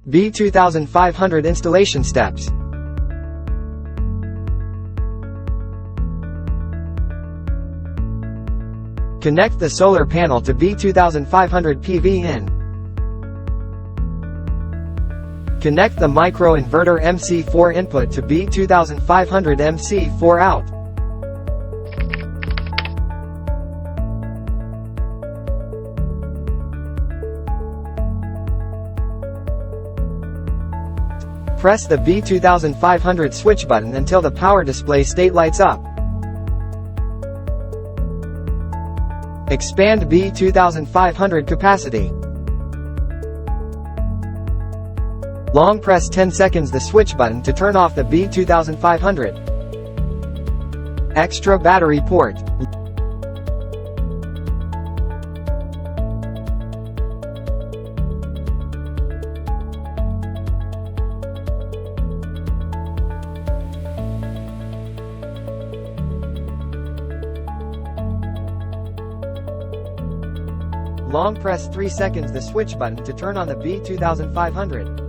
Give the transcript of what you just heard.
B2500 installation steps. Connect the solar panel to B2500 PV in. Connect the microinverter MC4 input to B2500 MC4 out. Press the B2500 switch button until the power display state lights up. Expand B2500 capacity. Long press 10 seconds the switch button to turn off the B2500. Extra battery port. Long press 3 seconds the switch button to turn on the B2500.